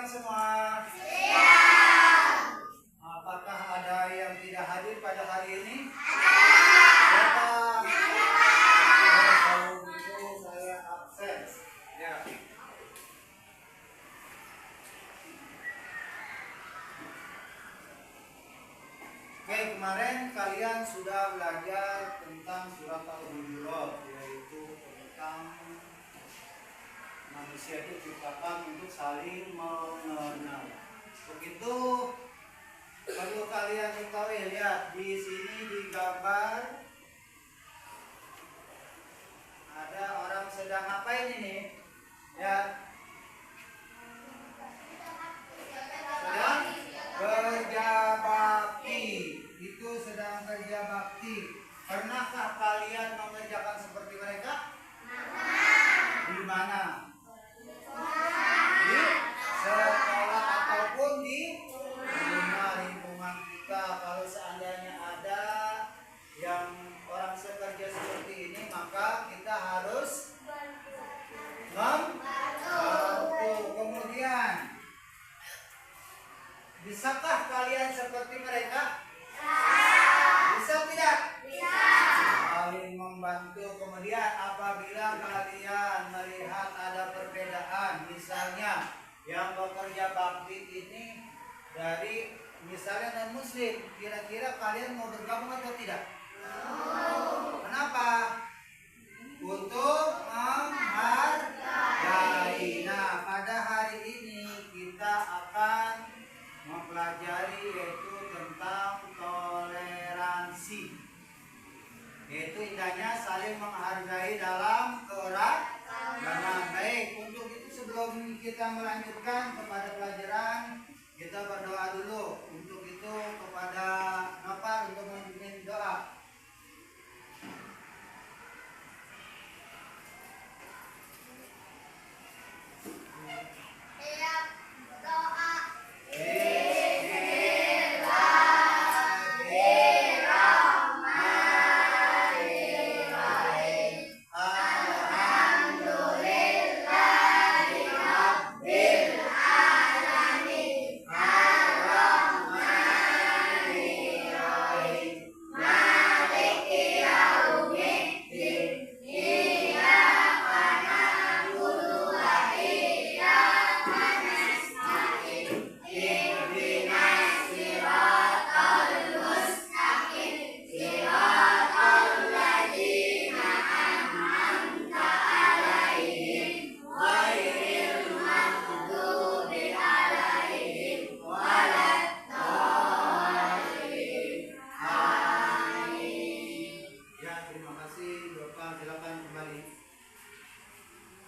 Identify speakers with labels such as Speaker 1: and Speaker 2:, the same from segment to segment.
Speaker 1: semua? Apakah ada yang tidak hadir pada hari ini? Datang. Kalau begitu saya absen. Ya. Oke, kemarin kalian sudah belajar tentang surat Al-Hujurat, yaitu tentang manusia itu diciptakan untuk saling mengenal. Begitu perlu kalian ketahui, lihat di sini di gambar ada orang sedang ngapain ini? Ya, sedang kerja bakti. Itu sedang kerja bakti. Pernahkah kalian mengerjakan seperti mereka? Di mana? Di sekolah ataupun di rumah lingkungan kita. Kalau seandainya ada yang orang sekerja seperti ini, maka kita harus membantu. Kemudian, bisakah kalian seperti mereka? Bisa tidak? Bisa. Saling membantu. Kemudian apabila kalian melihat ada perbedaan, misalnya yang bekerja bakti ini dari misalnya non muslim, kira-kira kalian mau bergabung atau tidak? Kenapa? Untuk menghargai. Nah, pada hari ini kita akan mempelajari yaitu tentang toleransi, yaitu indahnya saling menghargai dalam keragaman. Baik, untuk itu sebelum kita melanjutkan kepada pelajaran, kita berdoa dulu. Untuk itu kepada Nopal untuk memimpin doa.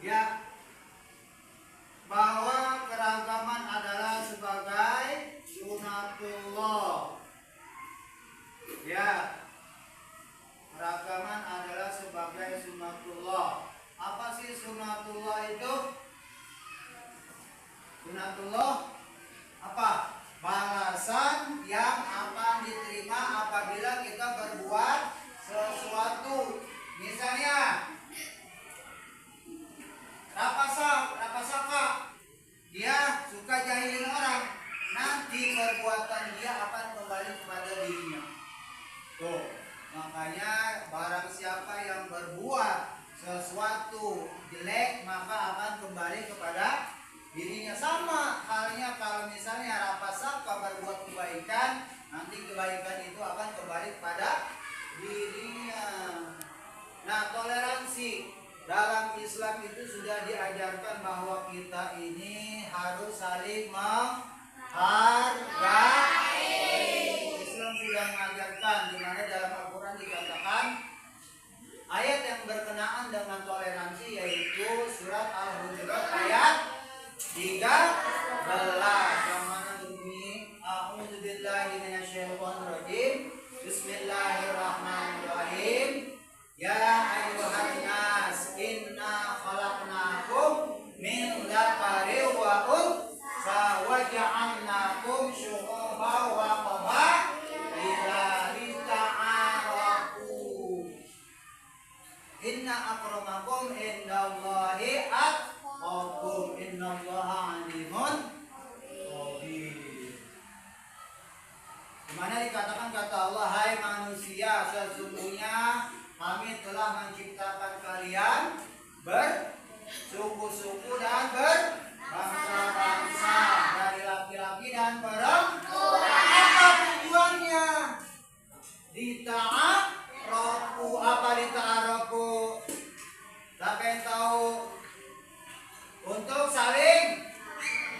Speaker 1: Ya, bahwa keragaman adalah sebagai sunatullah. Ya, keragaman adalah sebagai sunatullah. Apa sih sunatullah itu? Sunatullah apa? Balasan yang akan diterima apabila kita berbuat sesuatu. Misalnya Rapasaka, dia suka jahilin orang, nanti perbuatan dia akan kembali kepada dirinya. Tuh, makanya barang siapa yang berbuat sesuatu jelek maka akan kembali kepada dirinya. Sama halnya kalau misalnya Rapasaka berbuat kebaikan, nanti kebaikan itu akan kembali kepada dirinya. Nah, toleransi dalam Islam itu sudah diajarkan bahwa kita ini harus saling menghargai. Islam sudah mengajarkan, di mana dalam Al-Quran dikatakan ayat yang berkenaan dengan toleransi, yaitu surat Al-Hujurat ayat 13 yang mana berbunyi A'udzubillahi minasyaitonirrajim. Bismillahirrahmanirrahim. Ya ayyuhan nas inna khalaqnakum min dzakarin wa untha wa ja'alnakum syu'uban wa qabaila lita'arafu. Inna akramakum indallahi atqakum innallaha alimun Di mana dikatakan kata Allah, hai manusia, sesungguhnya kami telah menciptakan kalian bersuku-suku dan berbangsa-bangsa, dari laki-laki dan perempuan. Apa tujuannya? Dita'arofu. Apa dita'arofu? Siapa yang tahu? Untuk saling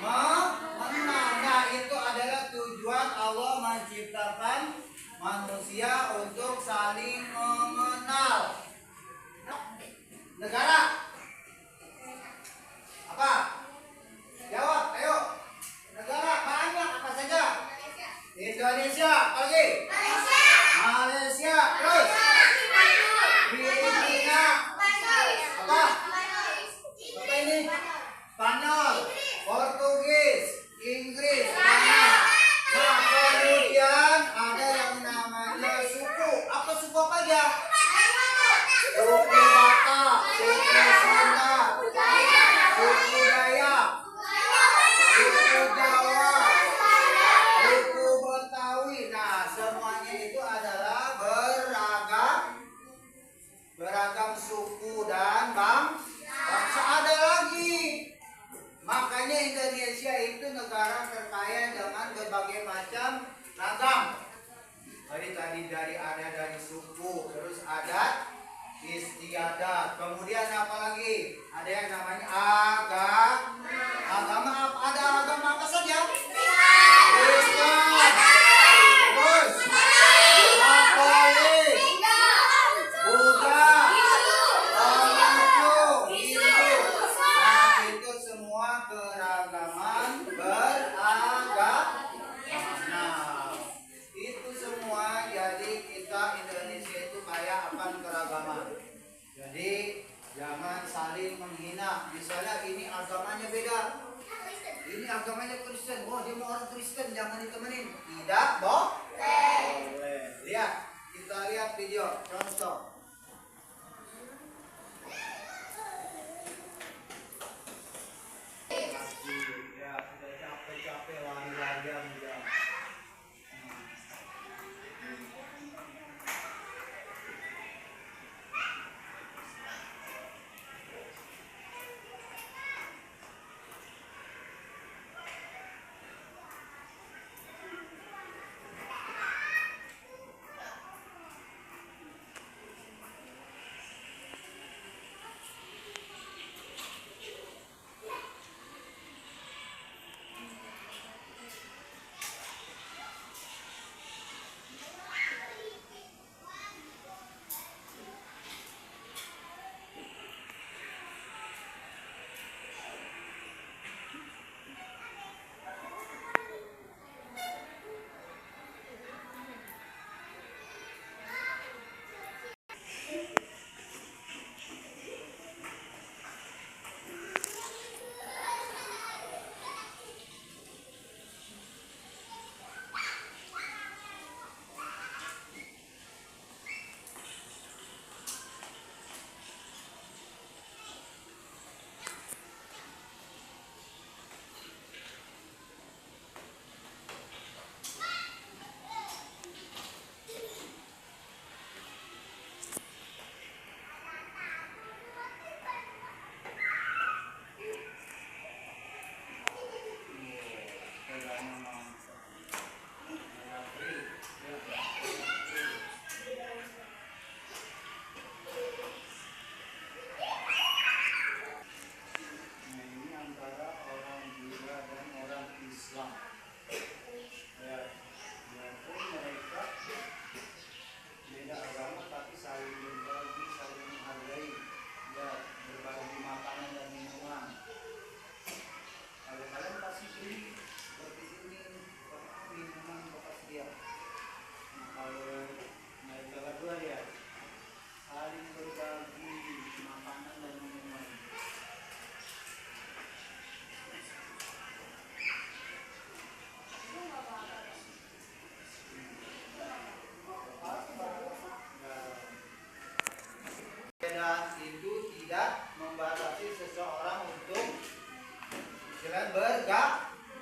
Speaker 1: mengenal. Nah, itu adalah tujuan Allah menciptakan manusia, untuk saling mengenal. Negara apa? Jawab, ayo. Negara banyak, apa saja? Indonesia, apa lagi? Malaysia, terus Filipina, apa? Apa ini? Spanyol, Portugis, Inggris, banyak. Nah, kemudian ada yang namanya suku. Apa suku apa aja? Suku Batak, suku Sunda, suku Dayak, suku Jawa, suku Betawi. Nah, semuanya itu adalah beragam suku dan bangsa. Ada lagi. Makanya Indonesia itu negara terkaya dengan berbagai macam ragam. Tadi ada dari suku, terus adat, istiadat. Kemudian apa lagi? Ada yang namanya agama. Ada agama apa saja? Islam, terus Katolik, Buddha, Konghucu, Hindu. Nah, itu semua keragaman beragama. Nah, itu semua. Jadi kita Indonesia itu kaya akan keragaman. Jadi jangan saling menghina. Misalnya ini agamanya beda, ini agamanya Kristen. Oh, dia mau orang Kristen, jangan ditemenin. Tidak boleh. Lihat, kita lihat video contoh. Ya, sudah capek-capek lari-larian ya.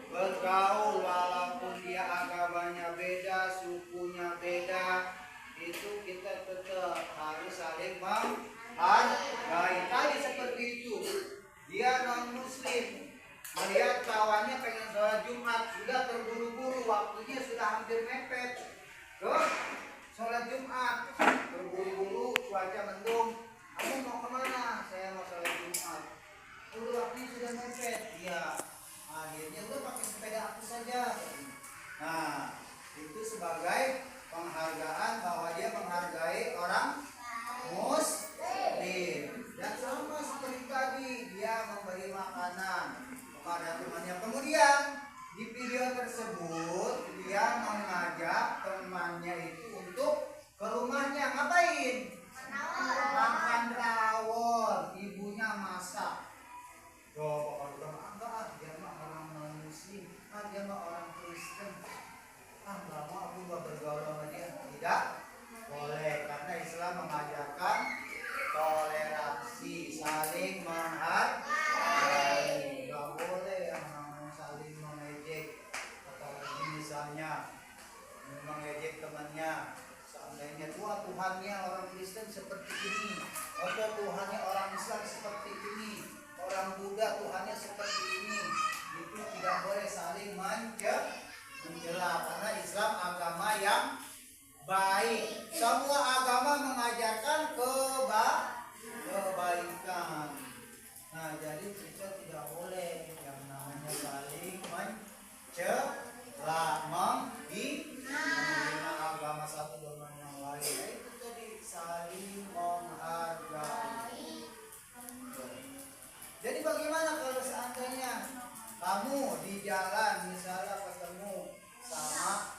Speaker 1: bergaul walaupun dia agamanya beda, hargai. Tadi seperti itu. Dia non muslim, melihat kawannya pengen sholat Jumat, sudah terburu-buru, waktunya sudah hampir mepet ke sholat Jumat, terburu-buru, cuaca mendung. Kamu mau kemana? Saya mau sholat Jumat. Udah waktunya sudah mepet. Iya. Akhirnya udah pakai sepeda aku saja. Nah, itu sebagai penghargaan bahwa dia menghargai orang muslim. Dan sama seperti tadi, dia memberi makanan kepada temannya. Kemudian di video tersebut dia mengajak temannya itu untuk ke rumahnya. Ngapain? Makan rawon. Ibunya masak. Tuh, orang enggak, dia mah orang non muslim, dia mah orang Kristen. Enggak mau, aku gak bergaul sama dia. Tidak boleh, karena Islam mengajarkan toleransi, saling menghargai. Gak boleh yang namanya saling mengejek. Apalagi misalnya mengejek temannya. Seandainya Tuhannya orang Kristen seperti ini, atau Tuhannya orang Islam seperti ini, orang Buddha Tuhannya seperti ini, itu tidak boleh saling mencela, karena Islam agama yang baik. Semua agama mengajarkan kebaikan. Nah, jadi kita tidak boleh yang namanya saling mencela, menghina agama satu dengan yang lain. Itu tadi saling menghargai. Jadi bagaimana kalau seandainya kamu di jalan misalnya ketemu sama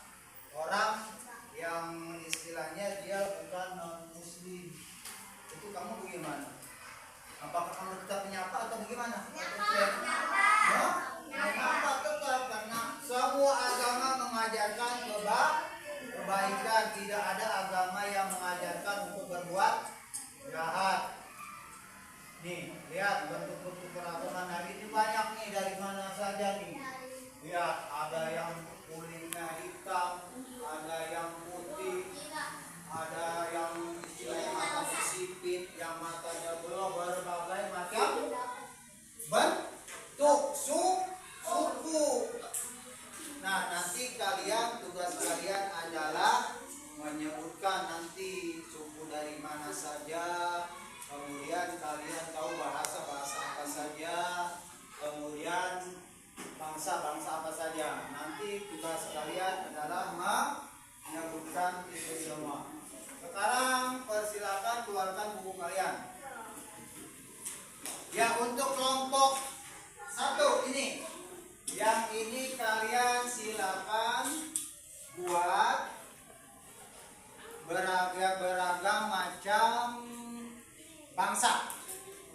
Speaker 1: orang yang istilahnya dia bukan non muslim, itu kamu bagaimana? Apakah kamu tetap menyapa atau bagaimana? Menyapa tetap, karena semua agama mengajarkan kebaikan. Tidak ada agama yang mengajarkan untuk berbuat jahat. Nih, lihat bentuk-bentuk keragaman hari ini banyak nih, dari mana saja nih. Lihat, ada yang kulitnya hitam, ada yang putih, ada yang istilahnya matanya sipit, yang matanya belok, berbagai macam bentuk suku. Nah, nanti kalian, tugas kalian adalah menyebutkan nanti suku dari mana saja. Kemudian kalian tahu bahasa-bahasa apa saja, kemudian bangsa-bangsa apa saja. Nanti tugas kalian adalah menyebutkan itu semua. Sekarang persilakan keluarkan buku kalian. Ya, untuk kelompok 1 ini, yang ini kalian silakan buat beragam macam bangsa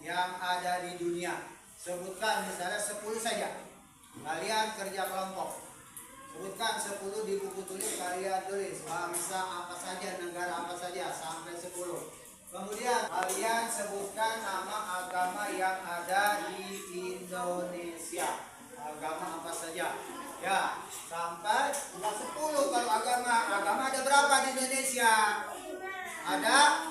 Speaker 1: yang ada di dunia. Sebutkan misalnya 10 saja. Kalian kerja kelompok. Sebutkan 10 di buku tulis, kalian tulis bangsa apa saja, negara apa saja, sampai 10. Kemudian kalian sebutkan nama agama yang ada di Indonesia. Agama apa saja. Ya, sampai 10 kalau agama. Agama ada berapa di Indonesia? Ada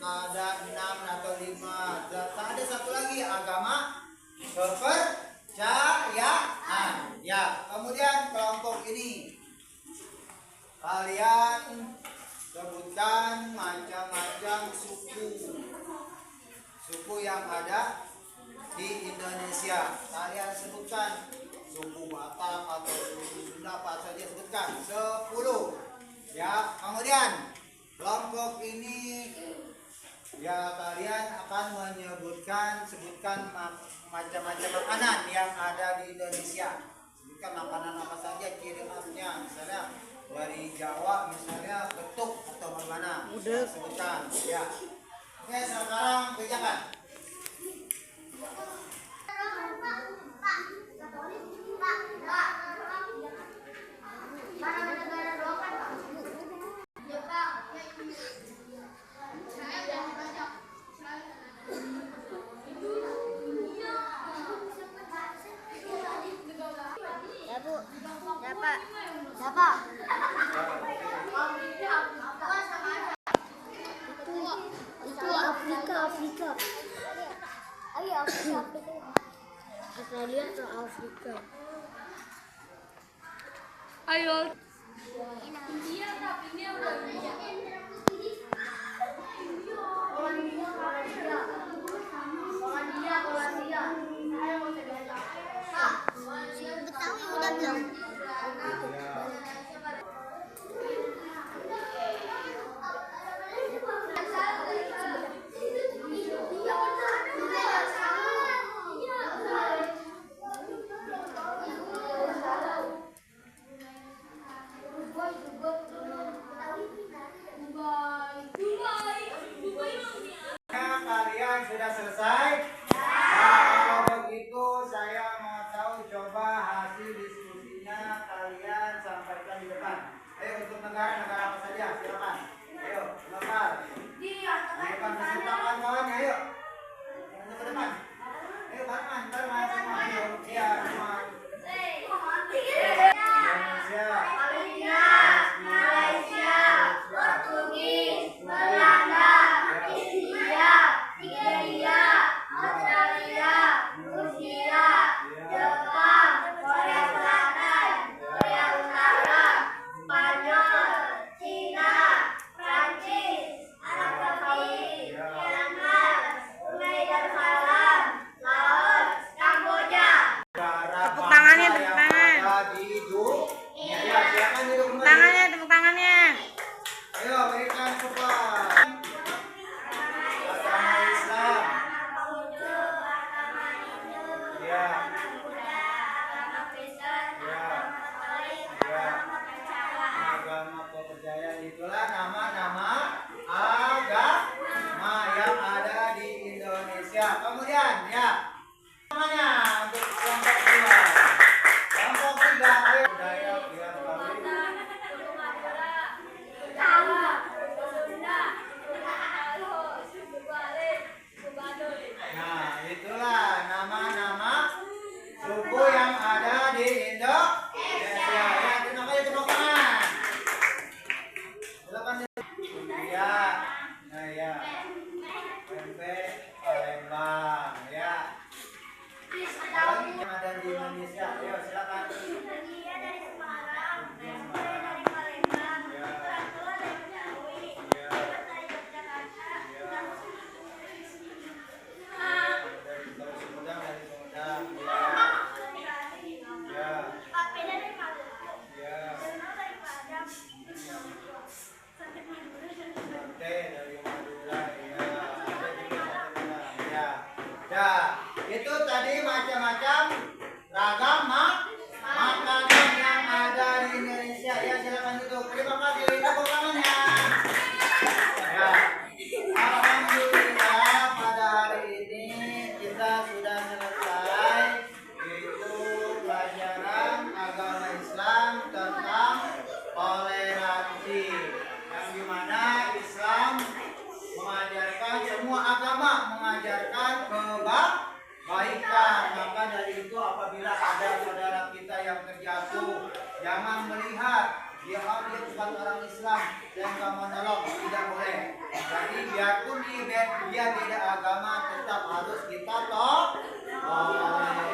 Speaker 1: 6 atau 5. Ada satu lagi, agama kepercayaan. Ya, kemudian kelompok ini kalian sebutkan macam-macam suku yang ada di Indonesia. Kalian sebutkan suku Batak atau suku Sunda apa saja, sebutkan 10. Ya, kemudian kelompok ini ya kalian akan sebutkan macam-macam makanan yang ada di Indonesia. Sebutkan makanan apa saja, ciri khasnya, misalnya dari Jawa misalnya betuk atau bagaimana. Udah sebutkan ya. Oke, sekarang kerjakan.
Speaker 2: Siapa? Itu Afrika. Australia atau Afrika? Ayo. India tapi ini udah India. Betawi udah belum?
Speaker 1: Kalian sudah selesai? Kalau begitu saya mau tahu coba hasil diskusinya kalian sampaikan di depan. Ayo untuk negara-negara apa saja, silakan. Ayo, silakan. Di depan kesempatan kawannya, ayo. Untuk ke depan. Ayo barengan semua. Ayo, iya semua. Indonesia, Malaysia, Portugis, Belanda, India, Nigeria, Australia, Rusia, Jepang, Korea Selatan, Korea Utara, Spanyol, Cina, Prancis, Arab Saudi, Myanmar, Brunei Darussalam, Laos, Kamboja.
Speaker 3: Tepuk tangannya, tepuk tangan. Tangannya, tepuk tangannya.
Speaker 1: Ayo berikan support. Agama Islam. Ya. Agama kepercayaan itulah nama-nama agama yang ada di Indonesia. Kemudian ya namanya untuk kelompok 2. Kelompok 3 ayo budaya biar kami. Nah, itulah nama-nama suku yang ada di Indonesia. Ya, terima kasih tepuk tangan. Silakan. Ya, nah ya. Pempek Palembang, ya. Yang ada di Indonesia, ayo silakan.
Speaker 2: Dia dari Semarang,
Speaker 1: Ya.
Speaker 2: dari Palembang,
Speaker 1: Ya.
Speaker 2: Tua dari Betawi,
Speaker 1: Ya.
Speaker 2: dari Yogyakarta,
Speaker 1: Ya.
Speaker 2: dari
Speaker 1: Dari Sumedang, dari Sumedang. Ya.
Speaker 2: Pape dari Maluku,
Speaker 1: Ya.
Speaker 2: Dono dari Padang,
Speaker 1: Sate dari Madura, ya. Ada juga sate Padang, ya. Ya, itu tadi macam-macam ragam makanan yang ada di Indonesia. Ya, silakan duduk. Terima kasih. Tepuk tangannya. Ya. Alhamdulillah pada hari ini kita sudah selesai yaitu pelajaran agama Islam tentang toleransi yang dimana Islam mengajarkan semua agama mengajarkan kebaikan. Maka dari itu apabila ada saudara kita yang terjatuh jangan melihat dia bukan orang Islam dan kamu menolong, tidak boleh. Jadi biarpun dia beda agama tetap harus kita tolong.